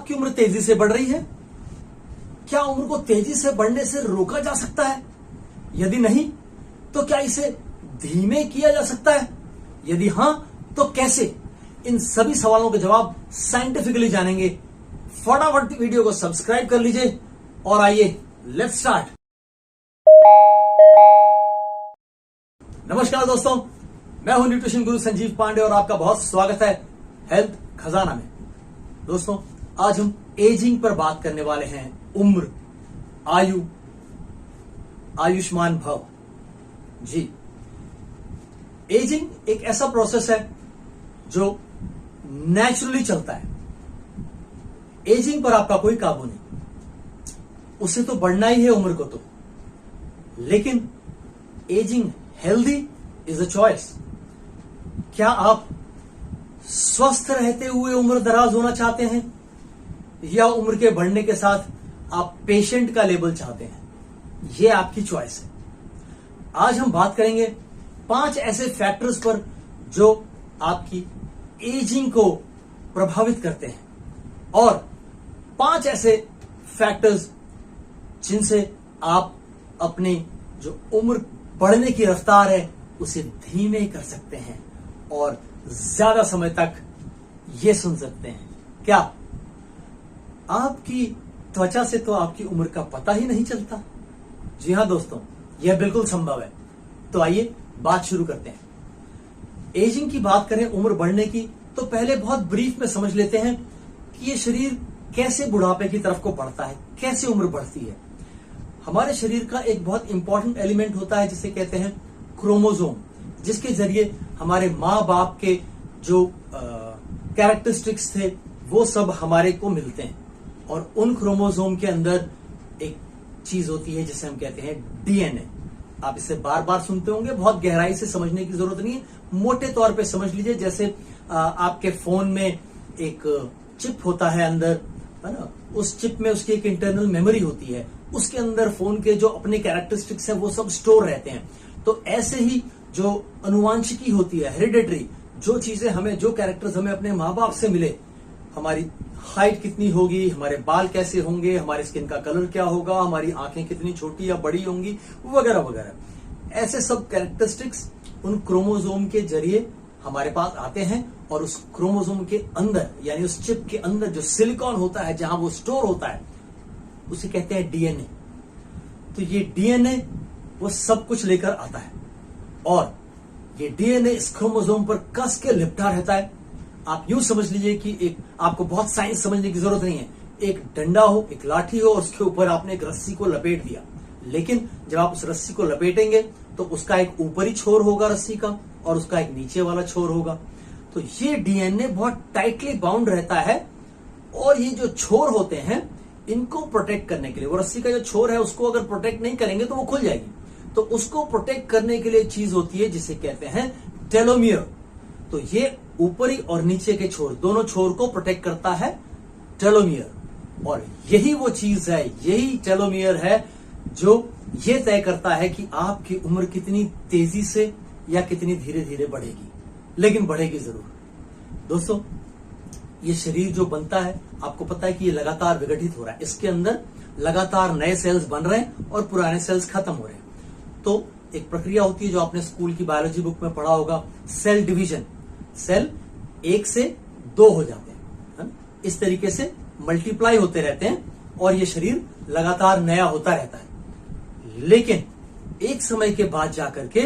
आपकी उम्र तेजी से बढ़ रही है? क्या उम्र को तेजी से बढ़ने से रोका जा सकता है? यदि नहीं, तो क्या इसे धीमे किया जा सकता है? यदि हां, तो कैसे? इन सभी सवालों के जवाब साइंटिफिकली जानेंगे। फटाफट वीडियो को सब्सक्राइब कर लीजिए और आइए लेट्स स्टार्ट। नमस्कार दोस्तों, मैं हूं न्यूट्रिशन गुरु संजीव पांडे और आपका बहुत स्वागत है हेल्थ खजाना में। दोस्तों, आज हम एजिंग पर बात करने वाले हैं। उम्र, आयु, आयुष्मान भव। जी, एजिंग एक ऐसा प्रोसेस है जो नेचुरली चलता है। एजिंग पर आपका कोई काबू नहीं, उसे तो बढ़ना ही है उम्र को तो। लेकिन ageing healthy is a choice. क्या आप स्वस्थ रहते हुए उम्र दराज होना चाहते हैं या उम्र के बढ़ने के साथ आप पेशेंट का लेबल चाहते हैं? यह आपकी चॉइस है। आज हम बात करेंगे 5 ऐसे फैक्टर्स पर जो आपकी एजिंग को प्रभावित करते हैं और 5 ऐसे फैक्टर्स जिनसे आप अपनी जो उम्र बढ़ने की रफ्तार है उसे धीमे कर सकते हैं और ज्यादा समय तक ये सुन सकते हैं। क्या आपकी त्वचा से तो आपकी उम्र का पता ही नहीं चलता? जी हां दोस्तों, यह बिल्कुल संभव है। तो आइए बात शुरू करते हैं। एजिंग की बात करें, उम्र बढ़ने की, तो पहले बहुत ब्रीफ में समझ लेते हैं कि ये शरीर कैसे बुढ़ापे की तरफ को बढ़ता है, कैसे उम्र बढ़ती है। हमारे शरीर का एक बहुत इंपॉर्टेंट एलिमेंट होता है जिसे कहते हैं क्रोमोसोम, जिसके जरिए हमारे माँ बाप के जो कैरेक्टरिस्टिक्स थे वो सब हमारे को मिलते हैं। और उन क्रोमोसोम के अंदर एक चीज होती है जिसे हम कहते हैं डीएनए। आप इसे बार बार सुनते होंगे, बहुत गहराई से समझने की जरूरत नहीं है, मोटे तौर पे समझ लीजिए। जैसे आपके फोन में एक चिप होता है अंदर, है ना, उस चिप में उसकी एक इंटरनल मेमोरी होती है, उसके अंदर फोन के जो अपने कैरेक्टरिस्टिक्स हैं वो सब स्टोर रहते हैं। तो ऐसे ही जो अनुवांशिकी होती है, हेरिडिटरी, जो चीजें हमें, जो कैरेक्टर्स हमें अपने माँ बाप से मिले, हमारी हाइट कितनी होगी, हमारे बाल कैसे होंगे, हमारे स्किन का कलर क्या होगा, हमारी आंखें कितनी छोटी या बड़ी होंगी, वगैरह वगैरह, ऐसे सब कैरेक्टरिस्टिक्स उन क्रोमोसोम के जरिए हमारे पास आते हैं। और उस क्रोमोसोम के अंदर, यानी उस चिप के अंदर जो सिलिकॉन होता है, जहां वो स्टोर होता है, उसे कहते हैं डीएनए। तो ये डीएनए वो सब कुछ लेकर आता है और ये डीएनए इस क्रोमोसोम पर कस के लिपटा रहता है। आप यूं समझ लीजिए कि एक, आपको बहुत साइंस समझने की जरूरत नहीं है, एक डंडा हो, एक लाठी हो और उसके ऊपर आपने एक रस्सी को लपेट दिया। लेकिन जब आप उस रस्सी को लपेटेंगे तो उसका एक ऊपरी छोर होगा रस्सी का और उसका एक नीचे वाला छोर होगा। तो ये डीएनए बहुत टाइटली बाउंड रहता है और ये जो छोर होते हैं इनको प्रोटेक्ट करने के लिए, वो रस्सी का जो छोर है उसको अगर प्रोटेक्ट नहीं करेंगे तो वो खुल जाएगी। तो उसको प्रोटेक्ट करने के लिए चीज होती है जिसे कहते हैं टेलोमियर। तो ये ऊपरी और नीचे के छोर, दोनों छोर को प्रोटेक्ट करता है टेलोमियर। और यही वो चीज है, यही टेलोमियर है जो ये तय करता है कि आपकी उम्र कितनी तेजी से या कितनी धीरे धीरे बढ़ेगी, लेकिन बढ़ेगी जरूर। दोस्तों, ये शरीर जो बनता है, आपको पता है कि ये लगातार विघटित हो रहा है। इसके अंदर लगातार नए सेल्स बन रहे हैं और पुराने सेल्स खत्म हो रहे हैं। तो एक प्रक्रिया होती है जो आपने स्कूल की बायोलॉजी बुक में पढ़ा होगा, सेल डिवीजन। सेल 1 से 2 हो जाते हैं, इस तरीके से मल्टीप्लाई होते रहते हैं और ये शरीर लगातार नया होता रहता है। लेकिन एक समय के बाद जाकर के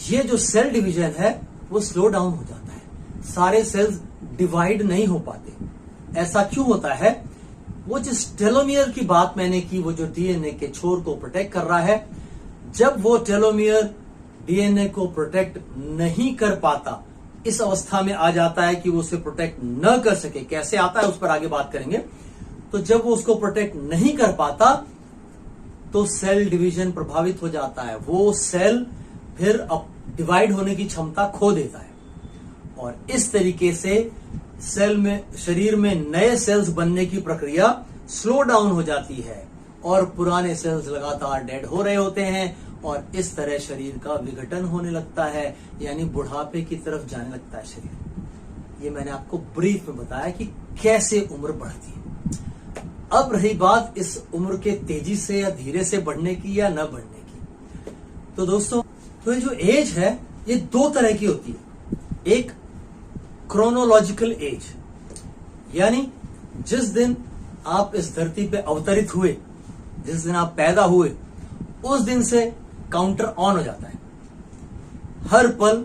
ये जो सेल डिवीजन है वो स्लो डाउन हो जाता है, सारे सेल्स डिवाइड नहीं हो पाते। ऐसा क्यों होता है? वो जिस टेलोमियर की बात मैंने की, वो जो डीएनए के छोर को प्रोटेक्ट कर रहा है, जब वो टेलोमियर डीएनए को प्रोटेक्ट नहीं कर पाता, इस अवस्था में आ जाता है कि वो उसे प्रोटेक्ट न कर सके। कैसे आता है उस पर आगे बात करेंगे। तो जब वो उसको प्रोटेक्ट नहीं कर पाता तो सेल डिवीजन प्रभावित हो जाता है, वो सेल फिर अब डिवाइड होने की क्षमता खो देता है और इस तरीके से सेल में, शरीर में नए सेल्स बनने की प्रक्रिया स्लो डाउन हो जाती है और पुराने सेल्स लगातार डेड हो रहे होते हैं और इस तरह शरीर का विघटन होने लगता है, यानी बुढ़ापे की तरफ जाने लगता है शरीर। ये मैंने आपको ब्रीफ में बताया कि कैसे उम्र बढ़ती है। अब रही बात इस उम्र के तेजी से या धीरे से बढ़ने की या न बढ़ने की। तो दोस्तों, तो ये जो एज है ये दो तरह की होती है। एक क्रोनोलॉजिकल एज, यानी जिस दिन आप इस धरती पे अवतरित हुए, जिस दिन आप पैदा हुए, उस दिन से काउंटर ऑन हो जाता है। हर पल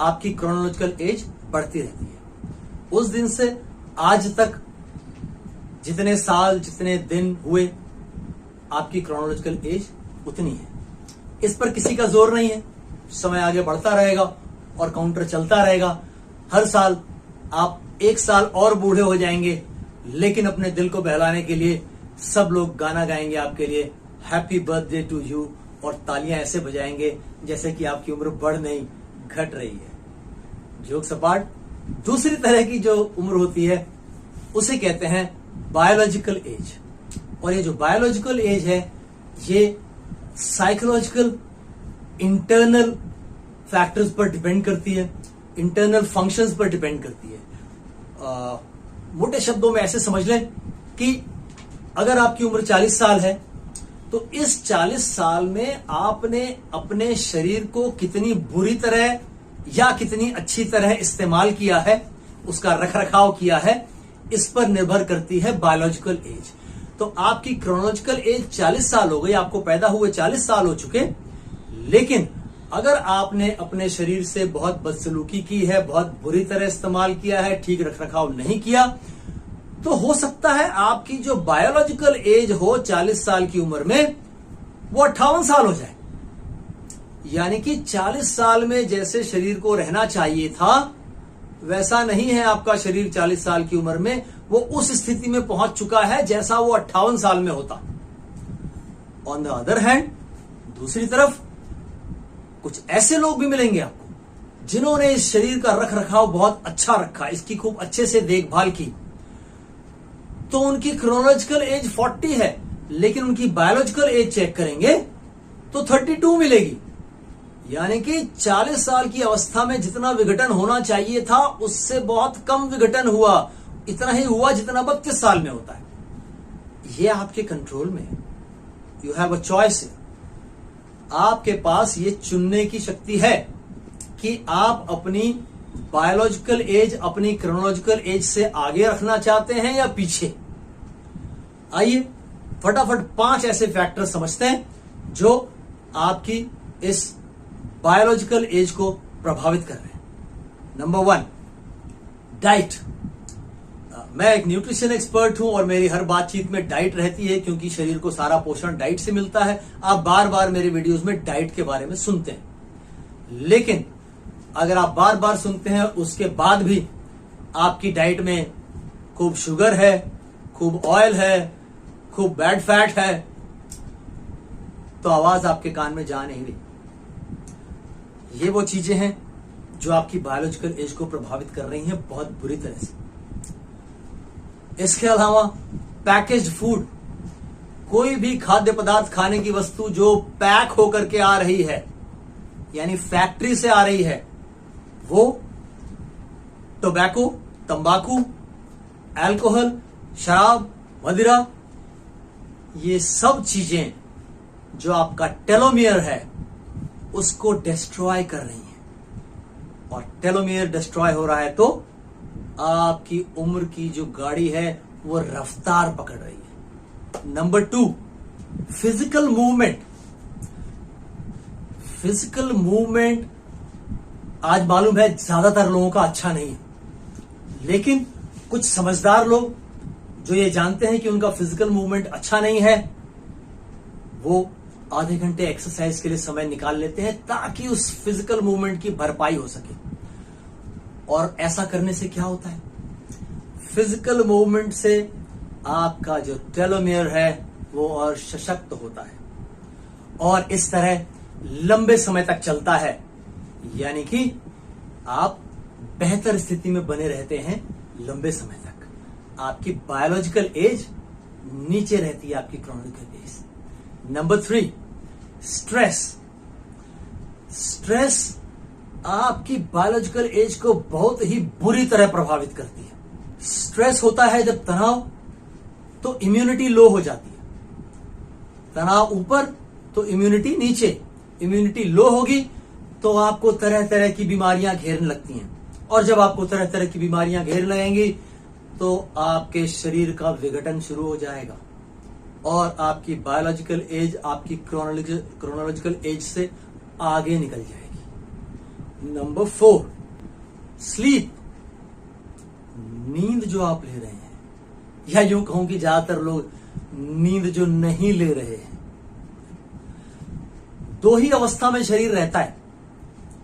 आपकी क्रोनोलॉजिकल एज बढ़ती रहती है। उस दिन से आज तक जितने साल, जितने दिन हुए, आपकी क्रोनोलॉजिकल एज उतनी है। इस पर किसी का जोर नहीं है। समय आगे बढ़ता रहेगा और काउंटर चलता रहेगा। हर साल आप 1 साल और बूढ़े हो जाएंगे, लेकिन अपने दिल को बहलाने के लिए सब लोग गाना गाएंगे आपके लिए, हैप्पी बर्थडे टू यू, और तालियां ऐसे बजाएंगे जैसे कि आपकी उम्र बढ़ नहीं घट रही है। जोक सपाट। दूसरी तरह की जो उम्र होती है उसे कहते हैं बायोलॉजिकल एज। और ये जो बायोलॉजिकल एज है ये साइकोलॉजिकल इंटरनल फैक्टर्स पर डिपेंड करती है, इंटरनल फंक्शंस पर डिपेंड करती है। मोटे शब्दों में ऐसे समझ लें कि अगर आपकी उम्र 40 साल है तो इस 40 साल में आपने अपने शरीर को कितनी बुरी तरह या कितनी अच्छी तरह इस्तेमाल किया है, उसका रखरखाव किया है, इस पर निर्भर करती है बायोलॉजिकल एज। तो आपकी क्रोनोलॉजिकल एज 40 साल हो गई, आपको पैदा हुए 40 साल हो चुके, लेकिन अगर आपने अपने शरीर से बहुत बदसलूकी की है, बहुत बुरी तरह इस्तेमाल किया है, ठीक रखरखाव नहीं किया, तो हो सकता है आपकी जो बायोलॉजिकल एज हो 40 साल की उम्र में वो 58 साल हो जाए। यानी कि 40 साल में जैसे शरीर को रहना चाहिए था वैसा नहीं है आपका शरीर 40 साल की उम्र में। वो उस स्थिति में पहुंच चुका है जैसा वो 58 साल में होता। ऑन द अदर हैंड, दूसरी तरफ कुछ ऐसे लोग भी मिलेंगे आपको जिन्होंने इस शरीर का रखरखाव बहुत अच्छा रखा, इसकी खूब अच्छे से देखभाल की, तो उनकी क्रोनोलॉजिकल एज 40 है, लेकिन उनकी बायोलॉजिकल एज चेक करेंगे तो 32 मिलेगी। यानी कि 40 साल की अवस्था में जितना विघटन होना चाहिए था उससे बहुत कम विघटन हुआ, इतना ही हुआ जितना 32 साल में होता है। ये आपके कंट्रोल में है। You have a choice. आपके पास ये चुनने की शक्ति है कि आप अपनी बायोलॉजिकल एज अपनी क्रोनोलॉजिकल एज से आगे रखना चाहते हैं या पीछे। आइए फटाफट 5 ऐसे फैक्टर समझते हैं जो आपकी इस बायोलॉजिकल एज को प्रभावित कर रहे हैं। Number 1, diet. मैं एक न्यूट्रिशन एक्सपर्ट हूं और मेरी हर बातचीत में डाइट रहती है, क्योंकि शरीर को सारा पोषण डाइट से मिलता है। आप बार बार मेरे वीडियोस में डाइट के बारे में सुनते हैं, लेकिन अगर आप बार बार सुनते हैं उसके बाद भी आपकी डाइट में खूब शुगर है, खूब ऑयल है, खूब बैड फैट है, तो आवाज आपके कान में जा नहीं रही। ये वो चीजें हैं जो आपकी बायोलॉजिकल एज को प्रभावित कर रही हैं बहुत बुरी तरह से। इसके अलावा पैकेज्ड फूड, कोई भी खाद्य पदार्थ, खाने की वस्तु जो पैक होकर के आ रही है, यानी फैक्ट्री से आ रही है, वो टोबैको, तंबाकू, अल्कोहल, शराब, मदिरा, ये सब चीजें जो आपका टेलोमियर है उसको डिस्ट्रॉय कर रही हैं। और टेलोमियर डिस्ट्रॉय हो रहा है तो आपकी उम्र की जो गाड़ी है वो रफ्तार पकड़ रही है। Number 2, physical movement. Physical movement आज मालूम है ज्यादातर लोगों का अच्छा नहीं है, लेकिन कुछ समझदार लोग जो ये जानते हैं कि उनका फिजिकल मूवमेंट अच्छा नहीं है, वो आधे घंटे एक्सरसाइज के लिए समय निकाल लेते हैं ताकि उस फिजिकल मूवमेंट की भरपाई हो सके। और ऐसा करने से क्या होता है, फिजिकल मूवमेंट से आपका जो टेलोमियर है वो और सशक्त होता है और इस तरह लंबे समय तक चलता है। यानी कि आप बेहतर स्थिति में बने रहते हैं लंबे समय तक। आपकी बायोलॉजिकल एज नीचे रहती है आपकी chronological age. Number 3, stress. Stress आपकी बायोलॉजिकल एज को बहुत ही बुरी तरह प्रभावित करती है। स्ट्रेस होता है जब तनाव, तो इम्यूनिटी लो हो जाती है। तनाव ऊपर तो इम्यूनिटी नीचे। इम्यूनिटी लो होगी तो आपको तरह तरह की बीमारियां घेरने लगती हैं, और जब आपको तरह तरह की बीमारियां घेरने लगेंगी तो आपके शरीर का विघटन शुरू हो जाएगा और आपकी बायोलॉजिकल एज आपकी क्रोनोलॉजिकल एज से आगे निकल जाएगी। Number 4, sleep. नींद जो आप ले रहे हैं, या यूं कहूं कि ज्यादातर लोग नींद जो नहीं ले रहे हैं। 2 ही अवस्था में शरीर रहता है,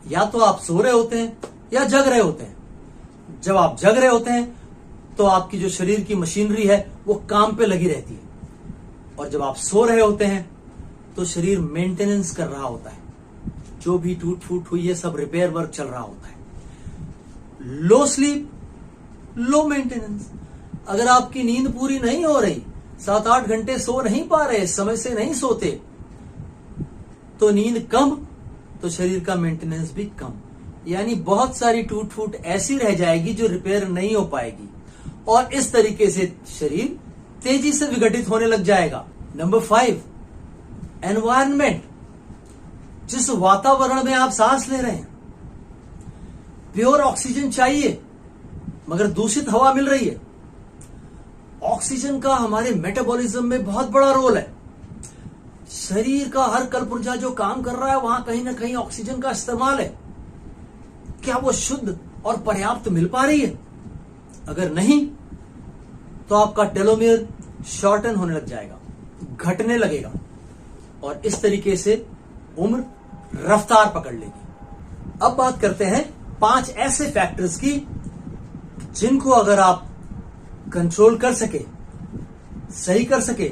या तो आप सो रहे होते हैं या जग रहे होते हैं। जब आप जग रहे होते हैं तो आपकी जो शरीर की मशीनरी है वो काम पे लगी रहती है, और जब आप सो रहे होते हैं तो शरीर मेंटेनेंस कर रहा होता है। जो भी टूट फूट हुई है सब रिपेयर वर्क चल रहा होता है। लो स्लीप, लो मेंटेनेंस। अगर आपकी नींद पूरी नहीं हो रही, 7-8 घंटे सो नहीं पा रहे, समय से नहीं सोते, तो नींद कम तो शरीर का मेंटेनेंस भी कम, यानी बहुत सारी टूट फूट ऐसी रह जाएगी जो रिपेयर नहीं हो पाएगी, और इस तरीके से शरीर तेजी से विघटित होने लग जाएगा। Number 5, environment. जिस वातावरण में आप सांस ले रहे हैं, प्योर ऑक्सीजन चाहिए मगर दूषित हवा मिल रही है। ऑक्सीजन का हमारे मेटाबॉलिज्म में बहुत बड़ा रोल है। शरीर का हर कलपुर्जा जो काम कर रहा है वहां कहीं ना कहीं ऑक्सीजन का इस्तेमाल है। क्या वो शुद्ध और पर्याप्त मिल पा रही है? अगर नहीं तो आपका टेलोमियर शॉर्टन होने लग जाएगा, घटने लगेगा, और इस तरीके से उम्र रफ्तार पकड़ लेगी। अब बात करते हैं 5 ऐसे फैक्टर्स की जिनको अगर आप कंट्रोल कर सके, सही कर सके,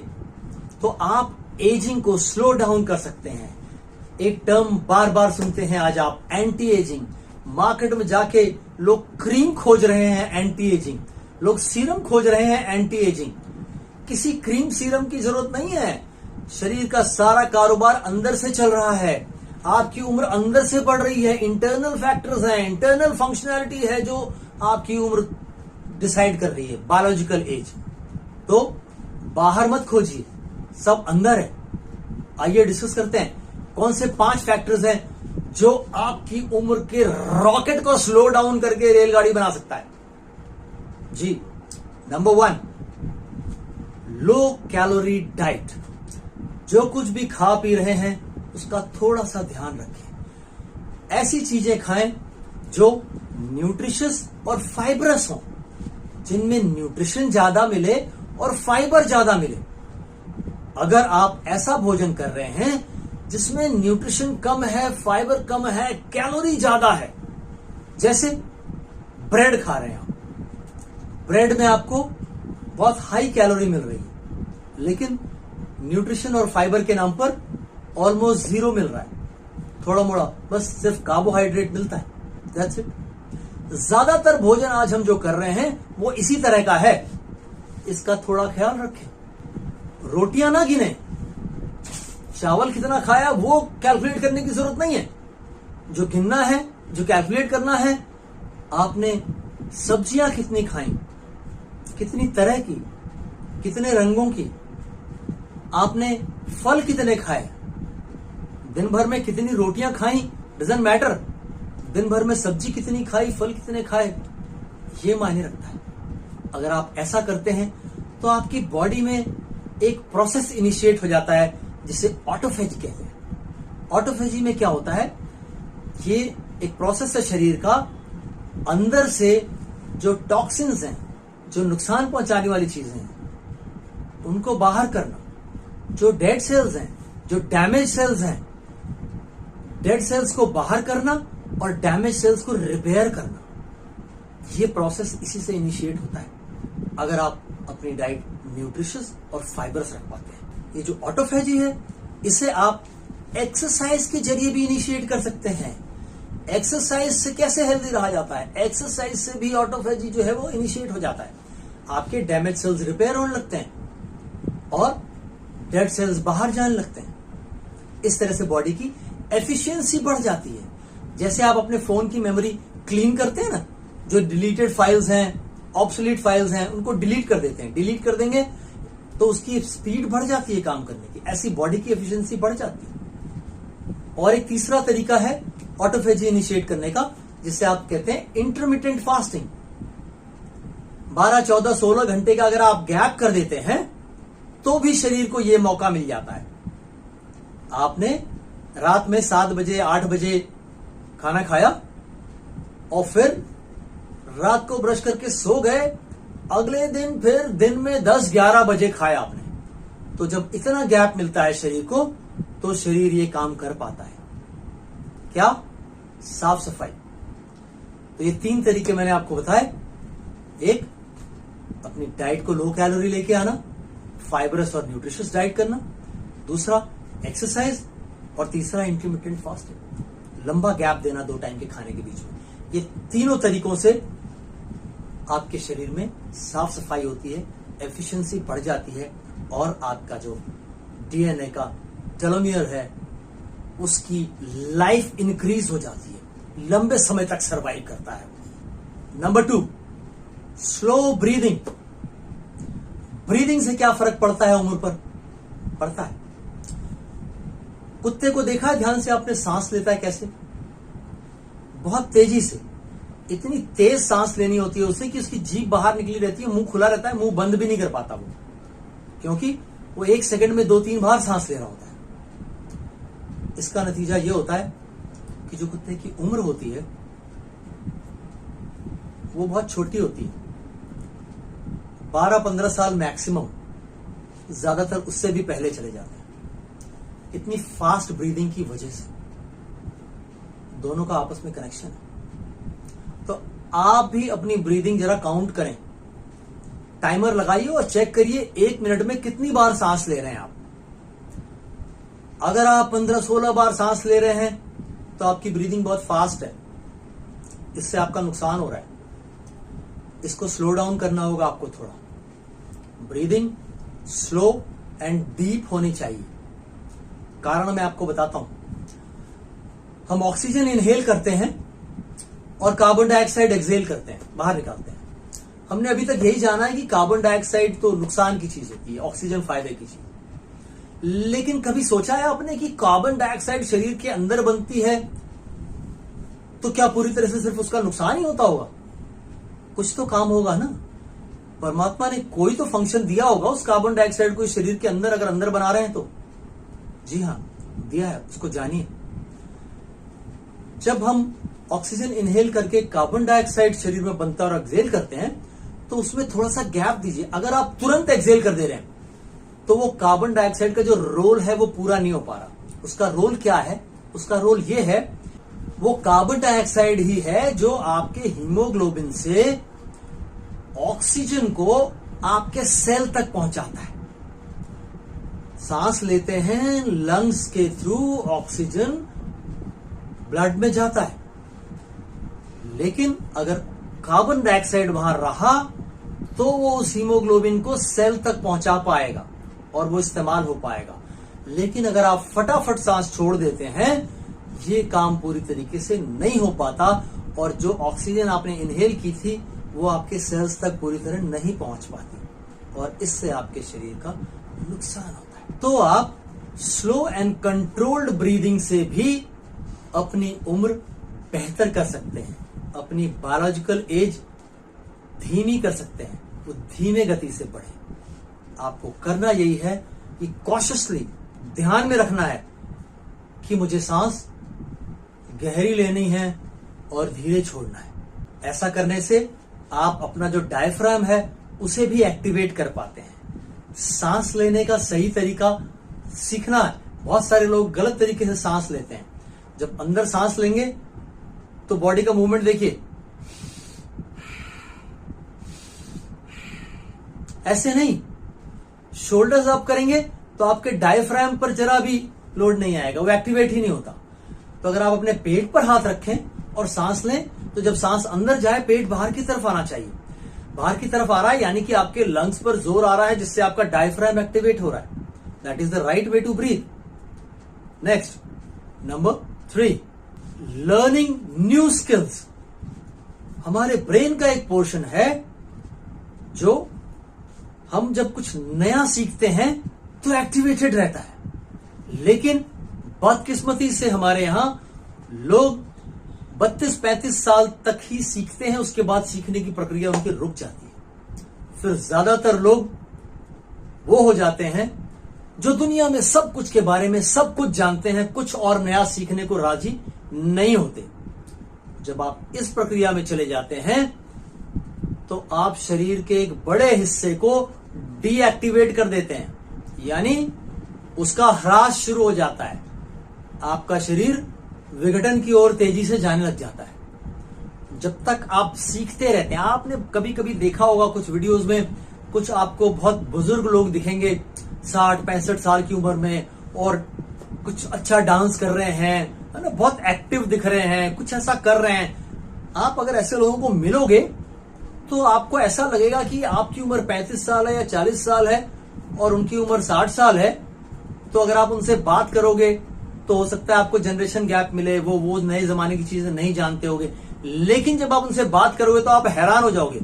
तो आप एजिंग को स्लो डाउन कर सकते हैं। एक टर्म बार बार सुनते हैं आज आप, एंटी एजिंग। मार्केट में जाके लोग क्रीम खोज रहे हैं एंटी एजिंग, लोग सीरम खोज रहे हैं एंटी एजिंग। किसी क्रीम सीरम की जरूरत नहीं है। शरीर का सारा कारोबार अंदर से चल रहा है, आपकी उम्र अंदर से बढ़ रही है। इंटरनल फैक्टर्स हैं, इंटरनल फंक्शनैलिटी है जो आपकी उम्र डिसाइड कर रही है, बायोलॉजिकल एज। तो बाहर मत खोजिए, सब अंदर है। आइए डिस्कस करते हैं कौन से 5 फैक्टर्स हैं जो आपकी उम्र के रॉकेट को स्लो डाउन करके रेलगाड़ी बना सकता है। जी, नंबर 1, लो कैलोरी डाइट। जो कुछ भी खा पी रहे हैं उसका थोड़ा सा ध्यान रखें। ऐसी चीजें खाएं जो न्यूट्रिशियस और फाइबरस हों, जिनमें न्यूट्रिशन ज्यादा मिले और फाइबर ज्यादा मिले। अगर आप ऐसा भोजन कर रहे हैं जिसमें न्यूट्रिशन कम है, फाइबर कम है, कैलोरी ज्यादा है, जैसे ब्रेड खा रहे हैं आप, ब्रेड में आपको बहुत हाई कैलोरी मिल रही है, लेकिन न्यूट्रिशन और फाइबर के नाम पर ऑलमोस्ट 0 मिल रहा है, थोड़ा मोड़ा, बस सिर्फ कार्बोहाइड्रेट मिलता है, दैट्स इट। ज्यादातर भोजन आज हम जो कर रहे हैं वो इसी तरह का है, इसका थोड़ा ख्याल रखें। रोटियां ना गिने, चावल कितना खाया वो कैलकुलेट करने की जरूरत नहीं है। जो गिनना है, जो कैलकुलेट करना है, आपने सब्जियां कितनी खाई, कितनी तरह की, कितने रंगों की, आपने फल कितने खाए, दिन भर में कितनी रोटियां खाई, डजंट मैटर, दिन भर में सब्जी कितनी खाई, फल कितने खाए, ये मायने रखता है। अगर आप ऐसा करते हैं तो आपकी बॉडी में एक प्रोसेस इनिशिएट हो जाता है जिसे ऑटोफेजी कहते हैं। ऑटोफेजी में क्या होता है, ये एक प्रोसेस है शरीर का, अंदर से जो टॉक्सिन्स हैं, जो नुकसान पहुंचाने वाली चीजें हैं, उनको बाहर करना। जो डेड सेल्स हैं, जो डैमेज सेल्स हैं, डेड सेल्स को बाहर करना और डैमेज सेल्स को रिपेयर करना, ये प्रोसेस इसी से इनिशिएट होता है अगर आप अपनी डाइट न्यूट्रिशियस और फाइबरस रख पाते हैं। ये जो ऑटोफेजी है, इसे आप एक्सरसाइज के जरिए भी इनिशिएट कर सकते हैं। एक्सरसाइज से कैसे हेल्दी रहा जाता है? एक्सरसाइज से भी ऑटोफेजी जो है वो इनिशिएट हो जाता है। आपके डैमेज सेल्स रिपेयर होने लगते हैं और डेड सेल्स बाहर जाने लगते हैं। इस तरह से बॉडी की एफिशिएंसी बढ़ जाती है, जैसे आप अपने फोन की मेमोरी क्लीन करते हैं ना, जो डिलीटेड फाइल्स हैं, ऑब्सोलीट फाइल्स हैं, उनको डिलीट कर देते हैं। डिलीट कर देंगे तो उसकी स्पीड बढ़ जाती है काम करने की, ऐसी बॉडी की एफिशिएंसी बढ़ जाती है। और एक तीसरा तरीका है ऑटोफेजी इनिशिएट करने का, जिसे आप कहते हैं इंटरमिटेंट फास्टिंग। 12, 14, 16 घंटे का अगर आप गैप कर देते हैं तो भी शरीर को यह मौका मिल जाता है। आपने रात में 7 बजे 8 बजे खाना खाया और फिर रात को ब्रश करके सो गए, अगले दिन फिर दिन में 10-11 बजे खाया आपने, तो जब इतना गैप मिलता है शरीर को तो शरीर ये काम कर पाता है। क्या? साफ सफाई। तो ये 3 तरीके मैंने आपको बताए। एक, अपनी डाइट को लो कैलोरी लेके आना, फाइबरस और न्यूट्रिशियस डाइट करना। दूसरा, एक्सरसाइज। और तीसरा, इंटरमिटेंट फास्टिंग, लंबा गैप देना 2 टाइम के खाने के बीच में। ये तीनों तरीकों से आपके शरीर में साफ सफाई होती है, एफिशिएंसी बढ़ जाती है और आपका जो डीएनए का टेलोमियर है उसकी लाइफ इंक्रीज हो जाती है, लंबे समय तक सरवाइव करता है। Number 2, slow breathing. ब्रीदिंग से क्या फर्क पड़ता है उम्र पर? पड़ता है। कुत्ते को देखा है ध्यान से आपने, सांस लेता है कैसे? बहुत तेजी से। इतनी तेज सांस लेनी होती है उसे कि उसकी जीभ बाहर निकली रहती है, मुंह खुला रहता है, मुंह बंद भी नहीं कर पाता वो, क्योंकि वो 1 सेकंड में 2-3 बार सांस ले रहा होता है। इसका नतीजा ये होता है कि जो कुत्ते की उम्र होती है वो बहुत छोटी होती है, 12-15 साल मैक्सिमम, ज्यादातर उससे भी पहले चले जाते हैं। इतनी फास्ट ब्रीदिंग की वजह से दोनों का आपस में कनेक्शन है। तो आप भी अपनी ब्रीदिंग जरा काउंट करें, टाइमर लगाइए और चेक करिए 1 मिनट में कितनी बार सांस ले रहे हैं आप। अगर आप 15-16 बार सांस ले रहे हैं तो आपकी ब्रीदिंग बहुत फास्ट है, इससे आपका नुकसान हो रहा है। इसको स्लो डाउन करना होगा आपको थोड़ा। ब्रीदिंग स्लो एंड डीप होनी चाहिए। कारण मैं आपको बताता हूं। हम ऑक्सीजन इनहेल करते हैं और कार्बन डाइऑक्साइड एक्सहेल करते हैं, बाहर निकालते हैं। हमने अभी तक यही जाना है कि कार्बन डाइऑक्साइड तो नुकसान की चीज होती है, ऑक्सीजन फायदे की चीज। लेकिन कभी सोचा है आपने कि कार्बन डाइऑक्साइड शरीर के अंदर बनती है तो क्या पूरी तरह से सिर्फ उसका नुकसान ही होता होगा? कुछ तो काम होगा ना। परमात्मा ने कोई तो फंक्शन दिया होगा उस कार्बन डाइऑक्साइड को इस शरीर के अंदर, अगर अंदर बना रहे हैं तो। जी हां, दिया है, उसको जानिए। जब हम ऑक्सीजन इनहेल करके कार्बन डाइऑक्साइड शरीर में बनता है और एक्सहेल करते हैं तो उसमें थोड़ा सा गैप दीजिए। अगर आप तुरंत एक्सहेल कर दे रहे हैं तो वो कार्बन डाइऑक्साइड का जो रोल है वो पूरा नहीं हो पा रहा। उसका रोल क्या है? उसका रोल ये है, वो कार्बन डाइऑक्साइड ही है जो आपके हीमोग्लोबिन से ऑक्सीजन को आपके सेल तक पहुंचाता है। सांस लेते हैं, लंग्स के थ्रू ऑक्सीजन ब्लड में जाता है, लेकिन अगर कार्बन डाइऑक्साइड वहां रहा तो वो उस हीमोग्लोबिन को सेल तक पहुंचा पाएगा और वो इस्तेमाल हो पाएगा। लेकिन अगर आप फटाफट सांस छोड़ देते हैं, ये काम पूरी तरीके से नहीं हो पाता और जो ऑक्सीजन आपने इनहेल की थी वो आपके सेल्स तक पूरी तरह नहीं पहुंच पाती और इससे आपके शरीर का नुकसान होता है। तो आप स्लो एंड कंट्रोल्ड ब्रीदिंग से भी अपनी उम्र बेहतर कर सकते हैं, अपनी बायोलॉजिकल एज धीमी कर सकते हैं, वो धीमे गति से बढ़े। आपको करना यही है कि कॉशियसली ध्यान में रखना है कि मुझे सांस गहरी लेनी है और धीरे छोड़ना है। ऐसा करने से आप अपना जो डायफ्राम है उसे भी एक्टिवेट कर पाते हैं। सांस लेने का सही तरीका सीखना है। बहुत सारे लोग गलत तरीके से सांस लेते हैं। जब अंदर सांस लेंगे तो बॉडी का मूवमेंट देखिए, ऐसे नहीं। शोल्डर्स अप करेंगे तो आपके डायफ्राम पर जरा भी लोड नहीं आएगा, वो एक्टिवेट ही नहीं होता। तो अगर आप अपने पेट पर हाथ रखें और सांस लें तो जब सांस अंदर जाए पेट बाहर की तरफ आना चाहिए। बाहर की तरफ आ रहा है यानी कि आपके लंग्स पर जोर आ रहा है, जिससे आपका डायफ्राम एक्टिवेट हो रहा है। That is the right way to breathe. Next, number 3, learning new skills. हमारे ब्रेन का एक पोर्शन है जो हम जब कुछ नया सीखते हैं तो एक्टिवेटेड रहता है, लेकिन बदकिस्मती से हमारे यहां लोग 32-35 साल तक ही सीखते हैं, उसके बाद सीखने की प्रक्रिया उनकी रुक जाती है। फिर ज्यादातर लोग वो हो जाते हैं जो दुनिया में सब कुछ के बारे में सब कुछ जानते हैं, कुछ और नया सीखने को राजी नहीं होते। जब आप इस प्रक्रिया में चले जाते हैं तो आप शरीर के एक बड़े हिस्से को डीएक्टिवेट कर देते हैं, यानी उसका ह्रास शुरू हो जाता है। आपका शरीर विघटन की ओर तेजी से जाने लग जाता है। जब तक आप सीखते रहते हैं, आपने कभी कभी देखा होगा कुछ वीडियोस में, कुछ आपको बहुत बुजुर्ग लोग दिखेंगे 60-65 साल की उम्र में, और कुछ अच्छा डांस कर रहे हैं, है ना, बहुत एक्टिव दिख रहे हैं, कुछ ऐसा कर रहे हैं। आप अगर ऐसे लोगों को मिलोगे तो आपको ऐसा लगेगा कि आपकी उम्र 35 साल है या 40 साल है और उनकी उम्र 60 साल है। तो अगर आप उनसे बात करोगे तो हो सकता है आपको जनरेशन गैप मिले, वो नए जमाने की चीजें नहीं जानते होगे। लेकिन जब आप उनसे बात करोगे तो आप हैरान हो जाओगे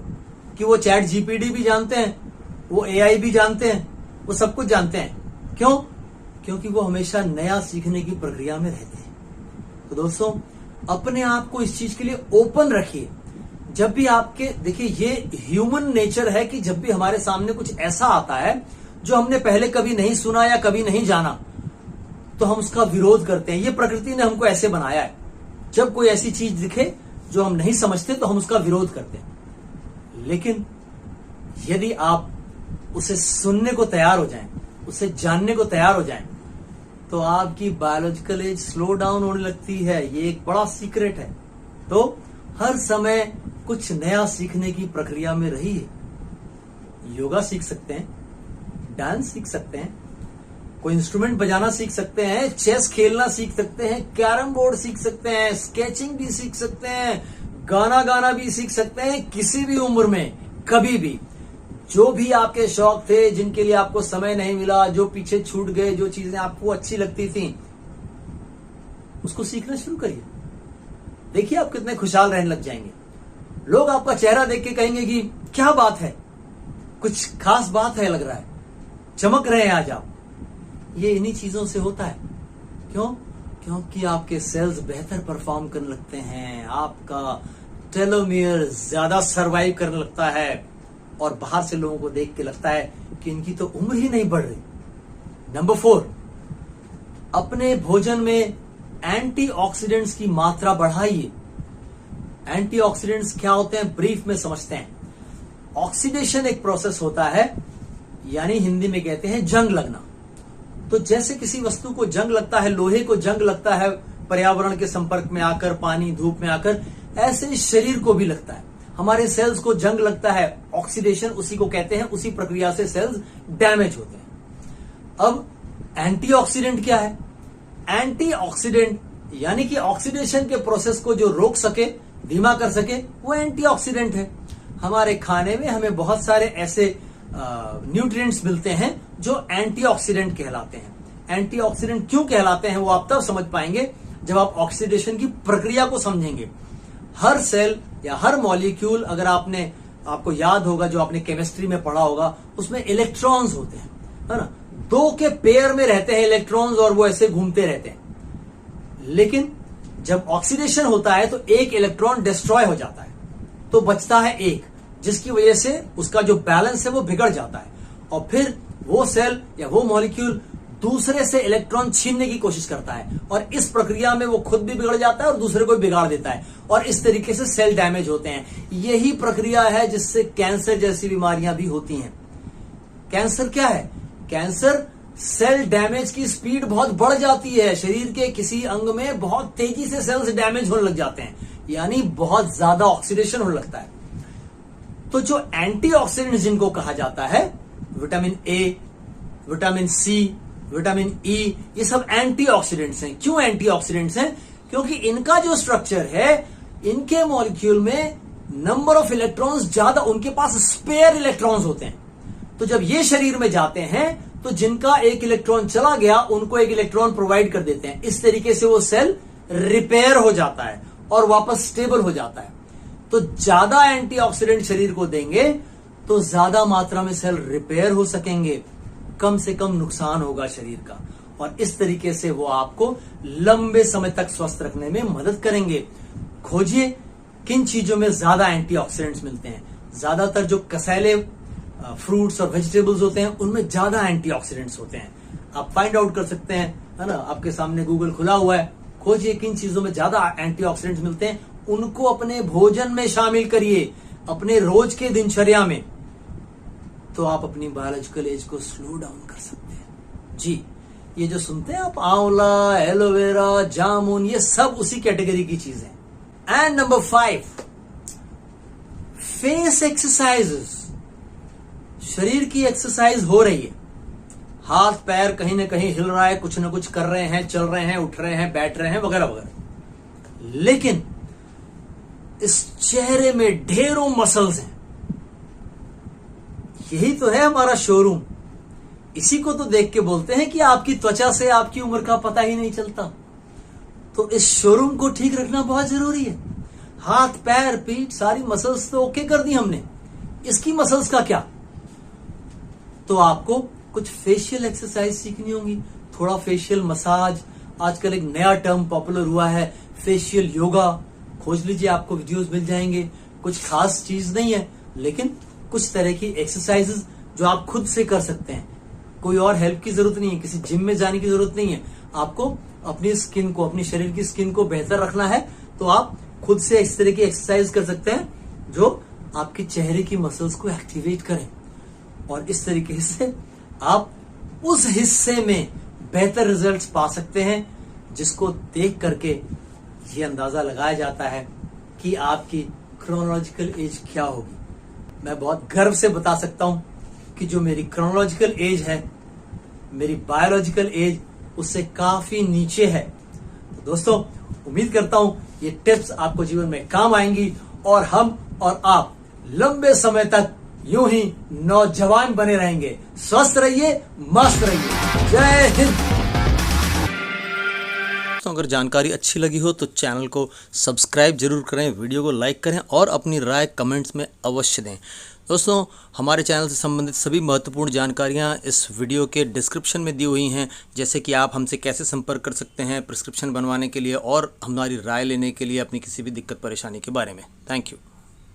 कि वो चैट जीपीटी भी जानते हैं, वो एआई भी जानते हैं, वो सब कुछ जानते हैं। क्यों? क्योंकि वो हमेशा नया सीखने की प्रक्रिया में रहते हैं। तो दोस्तों, अपने आप को इस चीज के लिए ओपन रखिए। जब भी आपके, देखिए, ये ह्यूमन नेचर है कि जब भी हमारे सामने कुछ ऐसा आता है जो हमने पहले कभी नहीं सुना या कभी नहीं जाना, तो हम उसका विरोध करते हैं। ये प्रकृति ने हमको ऐसे बनाया है। जब कोई ऐसी चीज दिखे जो हम नहीं समझते तो हम उसका विरोध करते हैं। लेकिन यदि आप उसे सुनने को तैयार हो जाएं, उसे जानने को तैयार हो जाएं, तो आपकी बायोलॉजिकल एज स्लो डाउन होने लगती है। ये एक बड़ा सीक्रेट है। तो हर समय कुछ नया सीखने की प्रक्रिया में रहिए। योगा सीख सकते हैं, डांस सीख सकते हैं, कोई इंस्ट्रूमेंट बजाना सीख सकते हैं, चेस खेलना सीख सकते हैं, कैरम बोर्ड सीख सकते हैं, स्केचिंग भी सीख सकते हैं, गाना गाना भी सीख सकते हैं। किसी भी उम्र में, कभी भी, जो भी आपके शौक थे, जिनके लिए आपको समय नहीं मिला, जो पीछे छूट गए, जो चीजें आपको अच्छी लगती थी, उसको सीखना शुरू करिए। देखिए आप कितने खुशहाल रहने लग जाएंगे। लोग आपका चेहरा देख के कहेंगे कि क्या बात है, कुछ खास बात है, लग रहा है, चमक रहे हैं आज आप। ये इन्हीं चीजों से होता है। क्यों? क्योंकि आपके सेल्स बेहतर परफॉर्म करने लगते हैं, आपका टेलोमियर ज्यादा सरवाइव करने लगता है, और बाहर से लोगों को देख के लगता है कि इनकी तो उम्र ही नहीं बढ़ रही। नंबर 4, अपने भोजन में एंटीऑक्सीडेंट्स की मात्रा बढ़ाइए। एंटीऑक्सीडेंट्स क्या होते हैं, ब्रीफ में समझते हैं। ऑक्सीडेशन एक प्रोसेस होता है, यानी हिंदी में कहते हैं जंग लगना। तो जैसे किसी वस्तु को जंग लगता है, लोहे को जंग लगता है पर्यावरण के संपर्क में आकर, पानी धूप में आकर, ऐसे ही शरीर को भी लगता है। हमारे सेल्स को जंग लगता है, ऑक्सीडेशन उसी को कहते हैं। उसी प्रक्रिया से सेल्स डैमेज होते हैं। अब एंटीऑक्सीडेंट क्या है? एंटीऑक्सीडेंट यानी कि ऑक्सीडेशन के प्रोसेस को जो रोक सके, धीमा कर सके, वो एंटीऑक्सीडेंट है। हमारे खाने में हमें बहुत सारे ऐसे न्यूट्रिएंट्स मिलते हैं जो एंटीऑक्सीडेंट कहलाते हैं। एंटीऑक्सीडेंट क्यों कहलाते हैं वो आप तब समझ पाएंगे जब आप ऑक्सीडेशन की प्रक्रिया को समझेंगे। हर सेल या हर मॉलिक्यूल, अगर आपको याद होगा, जो आपने केमिस्ट्री में पढ़ा होगा, उसमें इलेक्ट्रॉन्स होते हैं, है ना। 2 के पेयर में रहते हैं इलेक्ट्रॉन्स और वो ऐसे घूमते रहते हैं। लेकिन जब ऑक्सीडेशन होता है तो एक इलेक्ट्रॉन डिस्ट्रॉय हो जाता है, तो बचता है एक, जिसकी वजह से उसका जो बैलेंस है वो बिगड़ जाता है, और फिर वो सेल या वो मॉलिक्यूल दूसरे से इलेक्ट्रॉन छीनने की कोशिश करता है, और इस प्रक्रिया में वो खुद भी बिगड़ जाता है और दूसरे को भी बिगाड़ देता है, और इस तरीके से सेल डैमेज होते हैं। यही प्रक्रिया है जिससे कैंसर जैसी बीमारियां भी होती हैं। कैंसर क्या है? कैंसर सेल डैमेज की स्पीड बहुत बढ़ जाती है। शरीर के किसी अंग में बहुत तेजी से सेल्स डैमेज होने लग जाते हैं, यानी बहुत ज्यादा ऑक्सीडेशन होने लगता है। तो जो एंटीऑक्सीडेंट जिनको कहा जाता है, vitamin A, vitamin C, vitamin E, ये सब एंटीऑक्सीडेंट्स हैं। क्यों एंटीऑक्सीडेंट्स हैं? क्योंकि इनका जो स्ट्रक्चर है, इनके मॉलिक्यूल में नंबर ऑफ इलेक्ट्रॉन्स ज्यादा, उनके पास स्पेयर इलेक्ट्रॉन्स होते हैं। तो जब ये शरीर में जाते हैं तो जिनका एक इलेक्ट्रॉन चला गया, उनको एक इलेक्ट्रॉन प्रोवाइड कर देते हैं। इस तरीके से वो सेल रिपेयर हो जाता है और वापस स्टेबल हो जाता है। तो ज्यादा एंटीऑक्सीडेंट शरीर को देंगे तो ज्यादा मात्रा में सेल रिपेयर हो सकेंगे, कम से कम नुकसान होगा शरीर का, और इस तरीके से वो आपको लंबे समय तक स्वस्थ रखने में मदद करेंगे। खोजिए किन चीजों में ज्यादा एंटीऑक्सीडेंट्स मिलते हैं। ज्यादातर जो कसैले फ्रूट्स और वेजिटेबल्स होते हैं उनमें ज्यादा एंटीऑक्सीडेंट्स होते हैं। आप फाइंड आउट कर सकते हैं, है ना, आपके सामने गूगल खुला हुआ है। खोजिए किन चीजों में ज्यादा एंटीऑक्सीडेंट्स मिलते हैं, उनको अपने भोजन में शामिल करिए, अपने रोज के दिनचर्या में, तो आप अपनी बायोलॉजिकल एज को स्लो डाउन कर सकते हैं। जी, ये जो सुनते हैं आप, आंवला, एलोवेरा, जामुन, ये सब उसी कैटेगरी की चीजें। And number 5, face exercises. शरीर की एक्सरसाइज हो रही है, हाथ पैर कहीं ना कहीं हिल रहा है, कुछ ना कुछ कर रहे हैं, चल रहे हैं, उठ रहे हैं, बैठ रहे हैं, वगैरह वगैरह, लेकिन इस चेहरे में ढेरों मसल्स हैं। यही तो है हमारा शोरूम। इसी को तो देख के बोलते हैं कि आपकी त्वचा से आपकी उम्र का पता ही नहीं चलता। तो इस शोरूम को ठीक रखना बहुत जरूरी है। हाथ पैर पीठ सारी मसल्स तो ओके कर दी हमने, इसकी मसल्स का क्या? तो आपको कुछ फेशियल एक्सरसाइज सीखनी होगी, थोड़ा फेशियल मसाज। आजकल एक नया टर्म पॉपुलर हुआ है, फेशियल योगा। खोज लीजिए, आपको वीडियोस मिल जाएंगे। कुछ खास चीज नहीं है, लेकिन कुछ तरह की एक्सरसाइजेस जो आप खुद से कर सकते हैं। कोई और हेल्प की जरूरत नहीं है, किसी जिम में जाने की जरूरत नहीं है। आपको अपनी स्किन को, अपनी शरीर की स्किन को बेहतर रखना है, तो आप खुद से इस तरह की एक्सरसाइज कर सकते हैं जो आपके चेहरे की मसल्स को एक्टिवेट करें, और इस तरीके से आप उस हिस्से में बेहतर रिजल्ट्स पा सकते हैं, जिसको देख करके ये अंदाजा लगाया जाता है कि आपकी क्रोनोलॉजिकल एज क्या होगी। मैं बहुत गर्व से बता सकता हूं कि जो मेरी क्रोनोलॉजिकल एज है, मेरी बायोलॉजिकल एज उससे काफी नीचे है। तो दोस्तों, उम्मीद करता हूं ये टिप्स आपको जीवन में काम आएंगी, और हम और आप लंबे समय तक यूं ही नौजवान बने रहेंगे। स्वस्थ रहिए, मस्त रहिए। जय हिंद। अगर जानकारी अच्छी लगी हो तो चैनल को सब्सक्राइब जरूर करें, वीडियो को लाइक करें और अपनी राय कमेंट्स में अवश्य दें। दोस्तों, हमारे चैनल से संबंधित सभी महत्वपूर्ण जानकारियां इस वीडियो के डिस्क्रिप्शन में दी हुई हैं, जैसे कि आप हमसे कैसे संपर्क कर सकते हैं प्रिस्क्रिप्शन बनवाने के लिए और हमारी राय लेने के लिए अपनी किसी भी दिक्कत परेशानी के बारे में। Thank you.